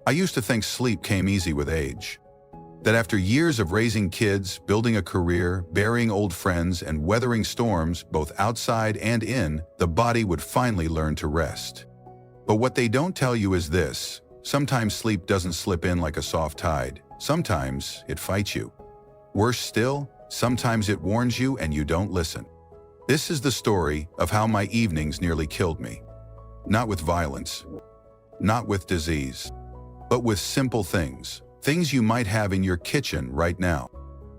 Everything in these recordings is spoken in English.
I used to think sleep came easy with age. That after years of raising kids, building a career, burying old friends, and weathering storms, both outside and in, the body would finally learn to rest. But what they don't tell you is this: sometimes sleep doesn't slip in like a soft tide. Sometimes it fights you. Worse still, sometimes it warns you and you don't listen. This is the story of how my evenings nearly killed me. Not with violence, not with disease, but with simple things. Things you might have in your kitchen right now.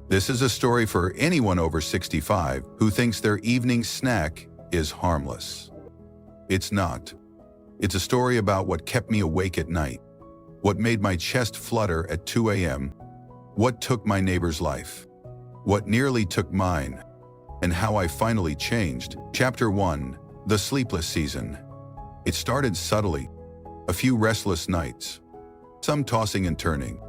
This is a story for anyone over 65 who thinks their evening snack is harmless. It's not. It's a story about what kept me awake at night, what made my chest flutter at 2 a.m., what took my neighbor's life, what nearly took mine, and how I finally changed. Chapter 1: The Sleepless Season. It started subtly. A few restless nights, some tossing and turning,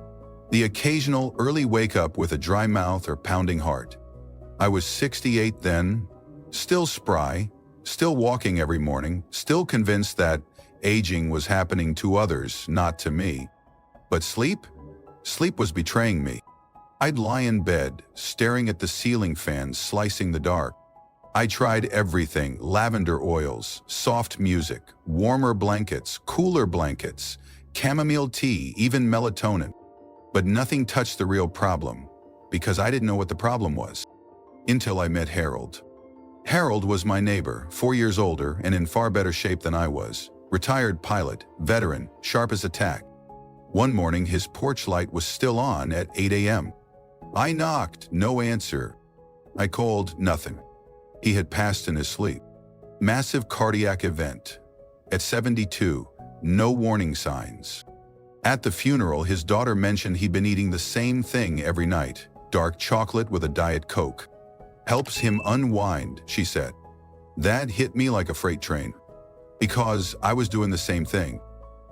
the occasional early wake-up with a dry mouth or pounding heart. I was 68 then, still spry, still walking every morning, still convinced that aging was happening to others, not to me. But sleep? Sleep was betraying me. I'd lie in bed, staring at the ceiling fan slicing the dark. I tried everything: lavender oils, soft music, warmer blankets, cooler blankets, chamomile tea, even melatonin. But nothing touched the real problem, because I didn't know what the problem was. Until I met Harold. Harold was my neighbor, 4 years older and in far better shape than I was. Retired pilot, veteran, sharp as a tack. One morning his porch light was still on at 8 a.m. I knocked, no answer. I called, nothing. He had passed in his sleep. Massive cardiac event. At 72, no warning signs. At the funeral, his daughter mentioned he'd been eating the same thing every night: dark chocolate with a Diet Coke. Helps him unwind, she said. That hit me like a freight train, because I was doing the same thing.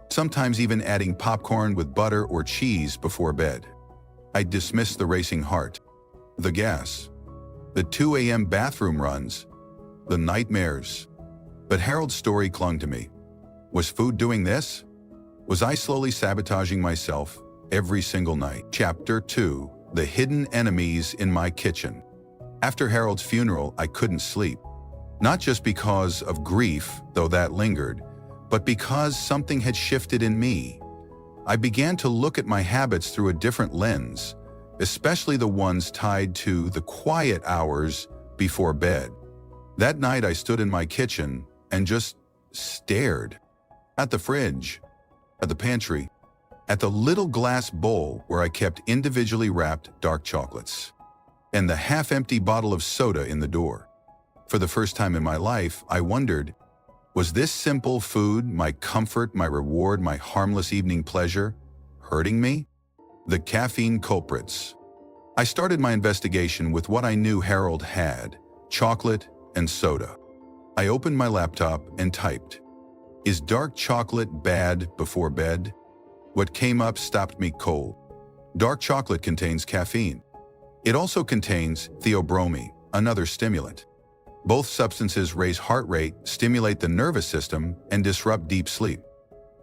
Sometimes even adding popcorn with butter or cheese before bed. I dismissed the racing heart, the gas, the 2 a.m. bathroom runs, the nightmares. But Harold's story clung to me. Was food doing this? Was I slowly sabotaging myself every single night? Chapter 2: The Hidden Enemies in My Kitchen. After Harold's funeral, I couldn't sleep. Not just because of grief, though that lingered, but because something had shifted in me. I began to look at my habits through a different lens, especially the ones tied to the quiet hours before bed. That night I stood in my kitchen and just stared at the fridge, at the pantry, at the little glass bowl where I kept individually wrapped dark chocolates, and the half-empty bottle of soda in the door. For the first time in my life, I wondered, was this simple food, my comfort, my reward, my harmless evening pleasure, hurting me? The caffeine culprits. I started my investigation with what I knew Harold had: chocolate and soda. I opened my laptop and typed, "Is dark chocolate bad before bed?" What came up stopped me cold. Dark chocolate contains caffeine. It also contains theobromine, another stimulant. Both substances raise heart rate, stimulate the nervous system, and disrupt deep sleep.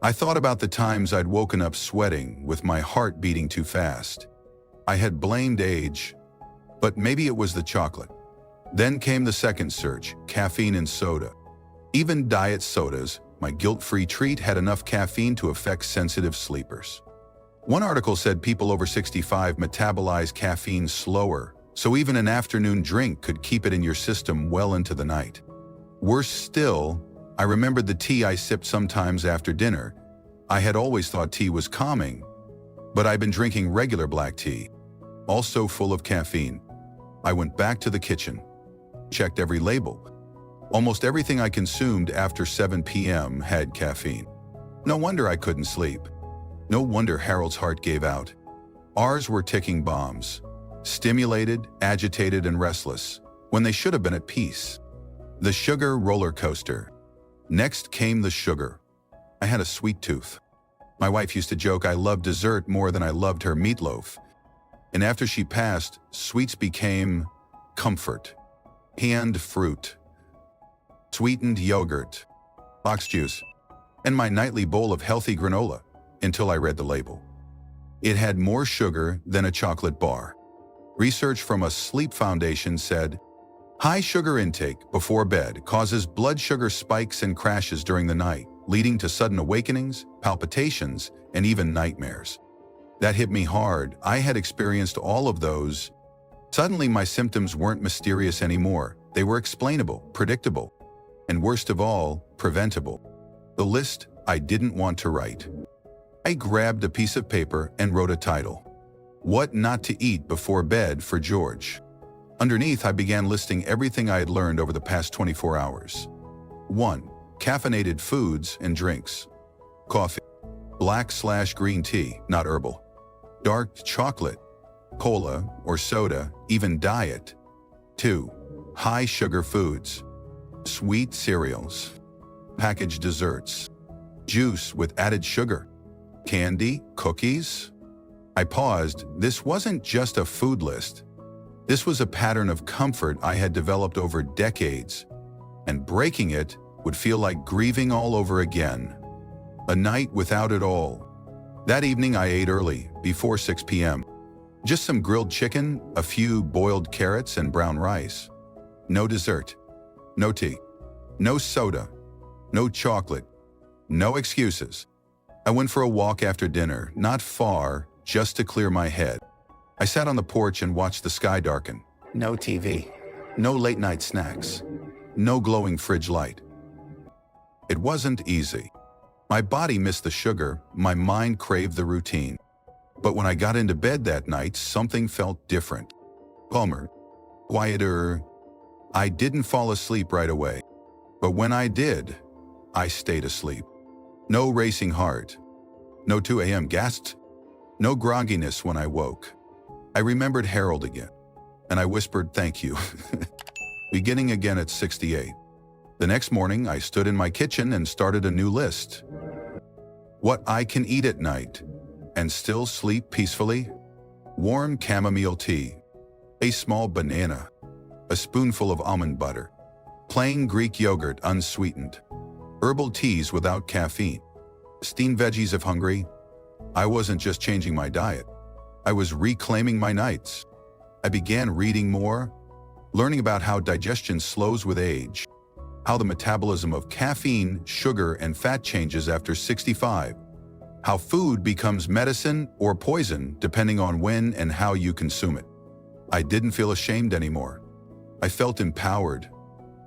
I thought about the times I'd woken up sweating, with my heart beating too fast. I had blamed age, but maybe it was the chocolate. Then came the second search: caffeine in soda. Even diet sodas, my guilt-free treat, had enough caffeine to affect sensitive sleepers. One article said people over 65 metabolize caffeine slower, so even an afternoon drink could keep it in your system well into the night. Worse still, I remembered the tea I sipped sometimes after dinner. I had always thought tea was calming, but I'd been drinking regular black tea, also full of caffeine. I went back to the kitchen, checked every label. Almost everything I consumed after 7 p.m. had caffeine. No wonder I couldn't sleep. No wonder Harold's heart gave out. Ours were ticking bombs, stimulated, agitated, and restless, when they should have been at peace. The sugar roller coaster. Next came the sugar. I had a sweet tooth. My wife used to joke I loved dessert more than I loved her meatloaf. And after she passed, sweets became comfort. Canned fruit, sweetened yogurt, box juice, and my nightly bowl of healthy granola. until I read the label. It had more sugar than a chocolate bar. Research from a sleep foundation said, high sugar intake before bed causes blood sugar spikes and crashes during the night, leading to sudden awakenings, palpitations, and even nightmares. That hit me hard. I had experienced all of those. Suddenly, my symptoms weren't mysterious anymore. They were explainable, predictable, and worst of all, preventable. The list I didn't want to write. I grabbed a piece of paper and wrote a title. What Not to Eat Before Bed for George. Underneath, I began listing everything I had learned over the past 24 hours. 1. Caffeinated foods and drinks. Coffee. Black/green tea, not herbal. Dark chocolate. Cola or soda, even diet. 2. High sugar foods. Sweet cereals. Packaged desserts. Juice with added sugar. Candy, cookies. I paused. This wasn't just a food list. This was a pattern of comfort I had developed over decades, and breaking it would feel like grieving all over again. A night without it all. That evening I ate early, before 6 p.m. Just some grilled chicken, a few boiled carrots, and brown rice. No dessert. No tea. No soda. No chocolate. No excuses. I went for a walk after dinner, not far, just to clear my head. I sat on the porch and watched the sky darken. No TV. No late-night snacks. No glowing fridge light. It wasn't easy. My body missed the sugar, my mind craved the routine. But when I got into bed that night, something felt different. Calmer. Quieter. I didn't fall asleep right away. But when I did, I stayed asleep. No racing heart. No 2 a.m. gasps. No grogginess when I woke. I remembered Harold again, and I whispered thank you. Beginning again at 68. The next morning, I stood in my kitchen and started a new list. What I can eat at night and still sleep peacefully. Warm chamomile tea. A small banana. A spoonful of almond butter. Plain Greek yogurt unsweetened. Herbal teas without caffeine. Steamed veggies if hungry. I wasn't just changing my diet. I was reclaiming my nights. I began reading more, learning about how digestion slows with age, how the metabolism of caffeine, sugar, and fat changes after 65, how food becomes medicine or poison depending on when and how you consume it. I didn't feel ashamed anymore. I felt empowered.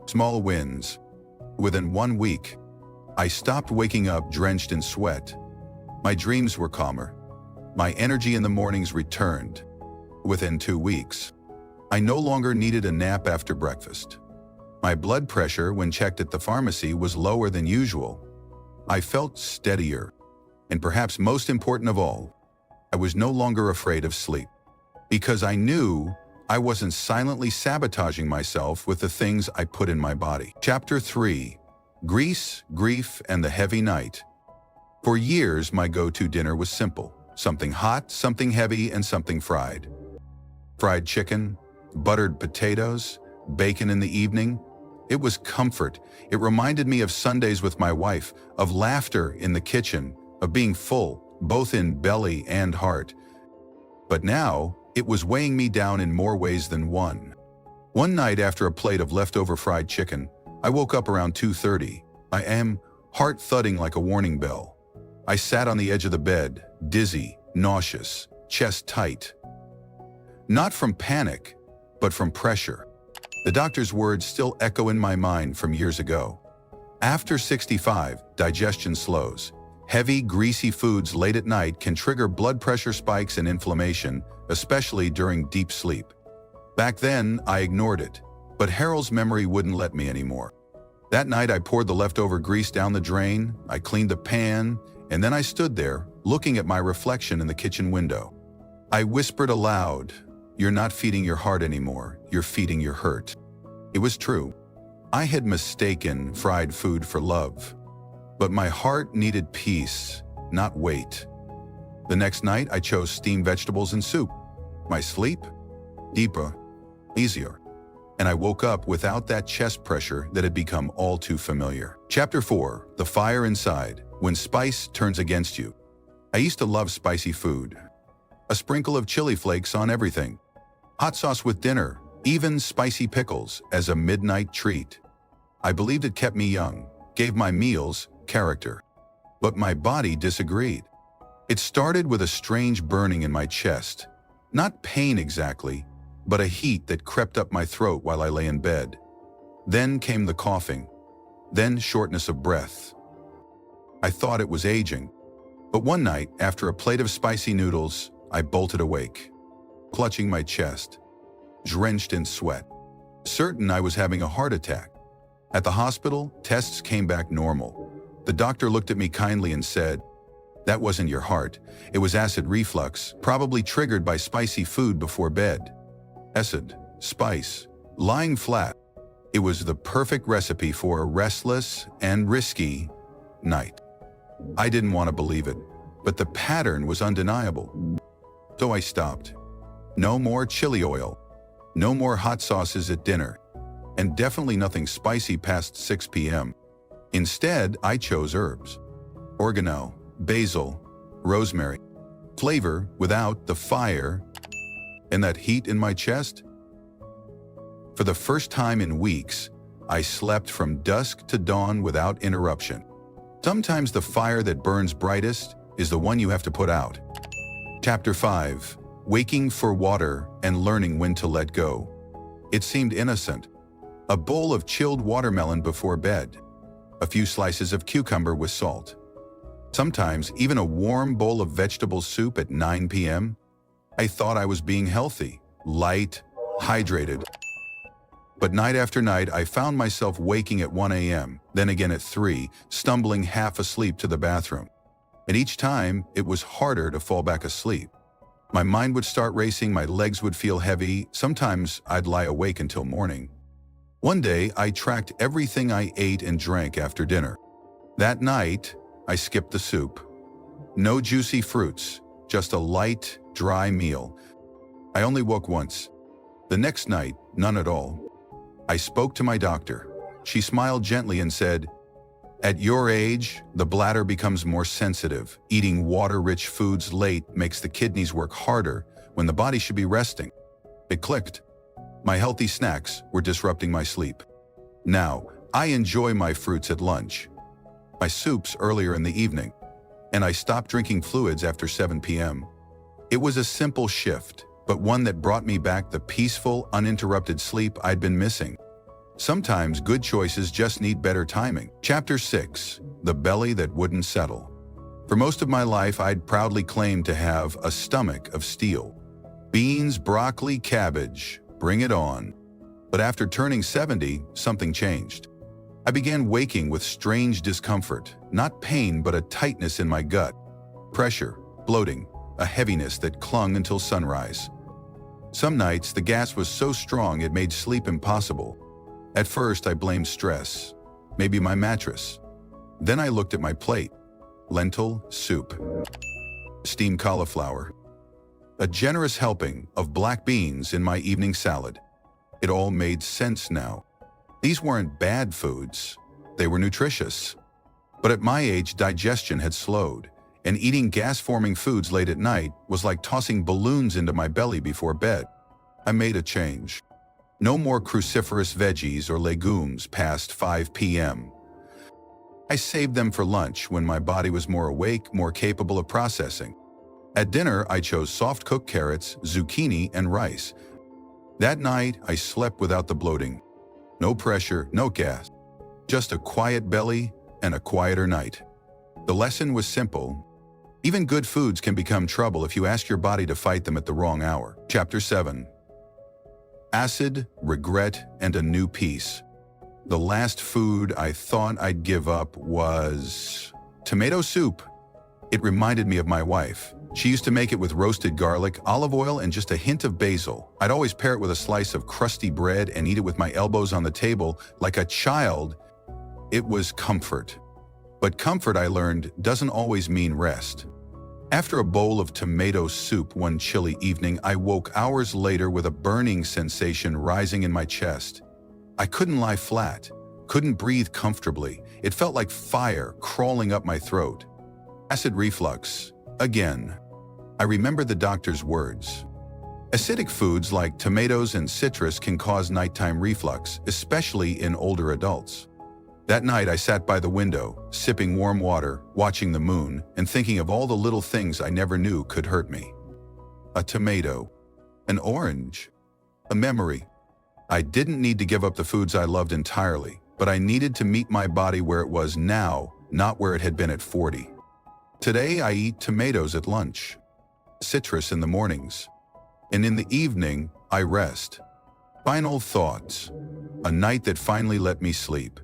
Small wins. Within 1 week, I stopped waking up drenched in sweat. My dreams were calmer. My energy in the mornings returned. Within 2 weeks, I no longer needed a nap after breakfast. My blood pressure, when checked at the pharmacy, was lower than usual. I felt steadier. And perhaps most important of all, I was no longer afraid of sleep. Because I knew I wasn't silently sabotaging myself with the things I put in my body. Chapter 3. Grease, Grief, and the Heavy Night. For years, my go-to dinner was simple. Something hot, something heavy, and something fried. Fried chicken, buttered potatoes, bacon in the evening. It was comfort. It reminded me of Sundays with my wife, of laughter in the kitchen, of being full, both in belly and heart. But now, it was weighing me down in more ways than one. One night after a plate of leftover fried chicken, I woke up around 2:30. Heart thudding like a warning bell. I sat on the edge of the bed, dizzy, nauseous, chest tight. Not from panic, but from pressure. The doctor's words still echo in my mind from years ago. After 65, digestion slows. Heavy, greasy foods late at night can trigger blood pressure spikes and inflammation, especially during deep sleep. Back then, I ignored it, but Harold's memory wouldn't let me anymore. That night, I poured the leftover grease down the drain, I cleaned the pan, and then I stood there, looking at my reflection in the kitchen window. I whispered aloud, "You're not feeding your heart anymore, you're feeding your hurt." It was true. I had mistaken fried food for love. But my heart needed peace, not weight. The next night, I chose steamed vegetables and soup. My sleep? Deeper, easier. And I woke up without that chest pressure that had become all too familiar. Chapter 4. The Fire Inside, When Spice Turns Against You. I used to love spicy food. A sprinkle of chili flakes on everything. Hot sauce with dinner, even spicy pickles as a midnight treat. I believed it kept me young, gave my meals character. But my body disagreed. It started with a strange burning in my chest. Not pain exactly, but a heat that crept up my throat while I lay in bed. Then came the coughing, then shortness of breath. I thought it was aging. But one night, after a plate of spicy noodles, I bolted awake, clutching my chest, drenched in sweat, certain I was having a heart attack. At the hospital, tests came back normal. The doctor looked at me kindly and said, "That wasn't your heart. It was acid reflux, probably triggered by spicy food before bed." Acid, spice, lying flat. It was the perfect recipe for a restless and risky night. I didn't want to believe it, but the pattern was undeniable. So I stopped. No more chili oil, no more hot sauces at dinner, and definitely nothing spicy past 6 p.m. Instead, I chose herbs. Oregano, basil, rosemary. Flavor without the fire and that heat in my chest. For the first time in weeks, I slept from dusk to dawn without interruption. Sometimes the fire that burns brightest is the one you have to put out. Chapter 5. Waking for water and learning when to let go. It seemed innocent. A bowl of chilled watermelon before bed. A few slices of cucumber with salt. Sometimes even a warm bowl of vegetable soup at 9 p.m. I thought I was being healthy, light, hydrated. But night after night, I found myself waking at 1 a.m., then again at 3, stumbling half asleep to the bathroom. And each time, it was harder to fall back asleep. My mind would start racing, my legs would feel heavy, sometimes I'd lie awake until morning. One day, I tracked everything I ate and drank after dinner. That night, I skipped the soup. No juicy fruits, just a light, dry meal. I only woke once. The next night, none at all. I spoke to my doctor. She smiled gently and said, "At your age, the bladder becomes more sensitive. Eating water-rich foods late makes the kidneys work harder when the body should be resting." It clicked. My healthy snacks were disrupting my sleep. Now, I enjoy my fruits at lunch, my soups earlier in the evening, and I stopped drinking fluids after 7 p.m. It was a simple shift, but one that brought me back the peaceful, uninterrupted sleep I'd been missing. Sometimes good choices just need better timing. Chapter 6. The belly that wouldn't settle. For most of my life, I'd proudly claimed to have a stomach of steel. Beans, broccoli, cabbage, bring it on. But after turning 70, something changed. I began waking with strange discomfort, not pain but a tightness in my gut. Pressure, bloating, a heaviness that clung until sunrise. Some nights, the gas was so strong it made sleep impossible. At first, I blamed stress, maybe my mattress. Then I looked at my plate. Lentil soup, steamed cauliflower, a generous helping of black beans in my evening salad. It all made sense now. These weren't bad foods, they were nutritious. But at my age, digestion had slowed, and eating gas-forming foods late at night was like tossing balloons into my belly before bed. I made a change. No more cruciferous veggies or legumes past 5 p.m. I saved them for lunch when my body was more awake, more capable of processing. At dinner, I chose soft-cooked carrots, zucchini, and rice. That night, I slept without the bloating. No pressure, no gas. Just a quiet belly and a quieter night. The lesson was simple. Even good foods can become trouble if you ask your body to fight them at the wrong hour. Chapter 7. Acid, regret, and a new peace. The last food I thought I'd give up was tomato soup. It reminded me of my wife. She used to make it with roasted garlic, olive oil, and just a hint of basil. I'd always pair it with a slice of crusty bread and eat it with my elbows on the table like a child. It was comfort. But comfort, I learned, doesn't always mean rest. After a bowl of tomato soup one chilly evening, I woke hours later with a burning sensation rising in my chest. I couldn't lie flat, couldn't breathe comfortably. It felt like fire crawling up my throat. Acid reflux, Again, I remember the doctor's words. Acidic foods like tomatoes and citrus can cause nighttime reflux, especially in older adults. That night, I sat by the window, sipping warm water, watching the moon, and thinking of all the little things I never knew could hurt me. A tomato, an orange, a memory. I didn't need to give up the foods I loved entirely, but I needed to meet my body where it was now, not where it had been at 40. Today, I eat tomatoes at lunch, citrus in the mornings, and in the evening, I rest. Final thoughts. A night that finally let me sleep.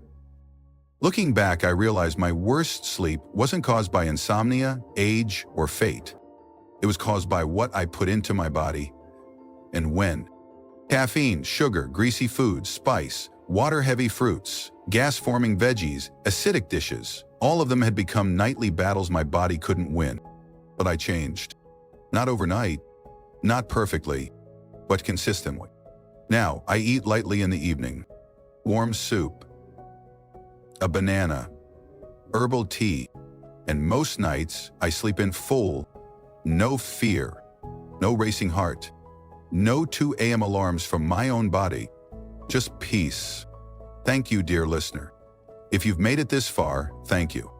Looking back, I realized my worst sleep wasn't caused by insomnia, age, or fate. It was caused by what I put into my body and when. Caffeine, sugar, greasy foods, spice, water-heavy fruits, gas-forming veggies, acidic dishes, all of them had become nightly battles my body couldn't win. But I changed. Not overnight, not perfectly, but consistently. Now, I eat lightly in the evening. Warm soup, a banana, herbal tea, and most nights I sleep in full. No fear, no racing heart, no 2 a.m. alarms from my own body, just peace. Thank you, dear listener. If you've made it this far, thank you.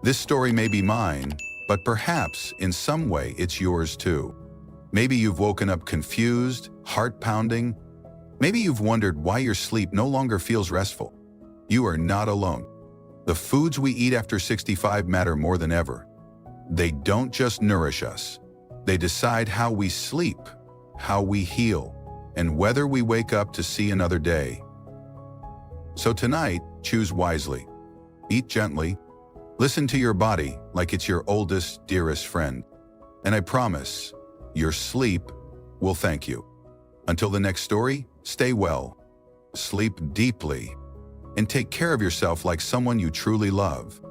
This story may be mine, but perhaps in some way it's yours too. Maybe you've woken up confused, heart pounding. Maybe you've wondered why your sleep no longer feels restful. You are not alone. The foods we eat after 65 matter more than ever. They don't just nourish us. They decide how we sleep, how we heal, and whether we wake up to see another day. So tonight, choose wisely. Eat gently. Listen to your body like it's your oldest, dearest friend. And I promise, your sleep will thank you. Until the next story, stay well, sleep deeply, and take care of yourself like someone you truly love.